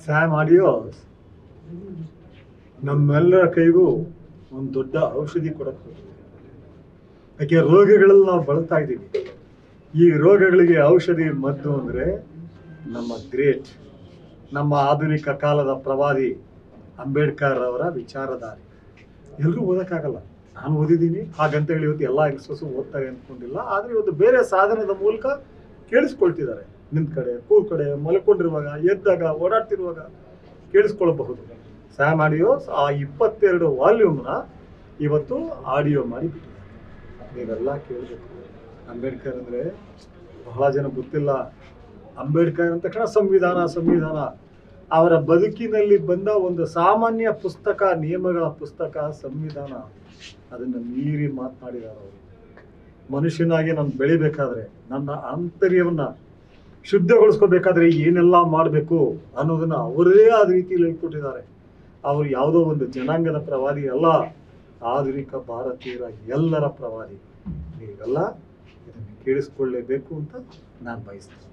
Sam audios ನಮ್ಮೆಲ್ಲರ ಕೈಗೂ ಒಂದು ದೊಡ್ಡ ಔಷಧಿ ಕೊಡಕ್ಕೆ ಹೋಗಿದೆ. ಯಾಕೆ ರೋಗಗಳಲ್ಲಿ ನಾವು ಬಳಲ್ತಾ ಇದ್ದೀವಿ. ಈ ರೋಗಗಳಿಗೆ ಔಷಧಿ ಮದ್ದು ಅಂದರೆ ನಮ್ಮ ಗ್ರೇಟ್, ನಮ್ಮ ಆಧುನಿಕ ಕಾಲದ ಪ್ರವಾದಿ ಅಂಬೇಡ್ಕರ್ ಅವರ ವಿಚಾರಧಾರೆ. ಎಲ್ಲರೂ ಓದೋಕ್ಕಾಗಲ್ಲ. ನಾನು ಓದಿದ್ದೀನಿ, ಹಾಗಂತ ಹೇಳಿ ಇವತ್ತು ಎಲ್ಲ ಹೆಂಗಸು ಓದ್ತಾರೆ ಅಂದ್ಕೊಂಡಿಲ್ಲ. ಆದರೆ ಇವತ್ತು ಬೇರೆ ಸಾಧನದ ಮೂಲಕ ಕೇಳಿಸ್ಕೊಳ್ತಿದ್ದಾರೆ. ನಿಂತ ಕಡೆ, ಕೂರ್ ಕಡೆ, ಮಲ್ಕೊಂಡಿರುವಾಗ, ಎದ್ದಾಗ, ಓಡಾಡ್ತಿರುವಾಗ ಕೇಳಿಸ್ಕೊಳ್ಬಹುದು. ಸ್ಯಾಮ್ ಆಡಿಯೋಸ್ ಆ 22 ವಾಲ್ಯೂಮ್ನ ಇವತ್ತು ಆಡಿಯೋ ಮಾಡಿ ಬಿಟ್ಟಿದ್ದಾರೆ. ನೀವೆಲ್ಲ ಕೇಳಬೇಕು. ಅಂಬೇಡ್ಕರ್ ಅಂದರೆ ಬಹಳ ಜನ ಗೊತ್ತಿಲ್ಲ. ಅಂಬೇಡ್ಕರ್ ಅಂದ ತಕ್ಷಣ ಸಂವಿಧಾನ ಅವರ ಬದುಕಿನಲ್ಲಿ ಬಂದ ಒಂದು ಸಾಮಾನ್ಯ ಪುಸ್ತಕ, ನಿಯಮಗಳ ಪುಸ್ತಕ ಸಂವಿಧಾನ. ಅದನ್ನು ಮೀರಿ ಮಾತನಾಡಿದ್ದಾರೆ ಅವರು. ಮನುಷ್ಯನಾಗಿ ನಾನು ಬೆಳಿಬೇಕಾದ್ರೆ, ನನ್ನ ಆಂತರ್ಯವನ್ನು ಶುದ್ಧಗೊಳಿಸ್ಕೋಬೇಕಾದ್ರೆ ಏನೆಲ್ಲ ಮಾಡಬೇಕು ಅನ್ನೋದನ್ನು ಅವರೇ ಆದ ರೀತಿಯಲ್ಲಿ ಹೇಳ್ಕೊಟ್ಟಿದ್ದಾರೆ. ಅವರು ಯಾವುದೋ ಒಂದು ಜನಾಂಗದ ಪ್ರವಾದಿ ಅಲ್ಲ, ಆಧುನಿಕ ಭಾರತೀಯರ ಎಲ್ಲರ ಪ್ರವಾದಿ. ನೀವೆಲ್ಲ ಇದನ್ನು ಕೇಳಿಸ್ಕೊಳ್ಳೇಬೇಕು ಅಂತ ನಾನು ಬಯಸ್ತೇನೆ.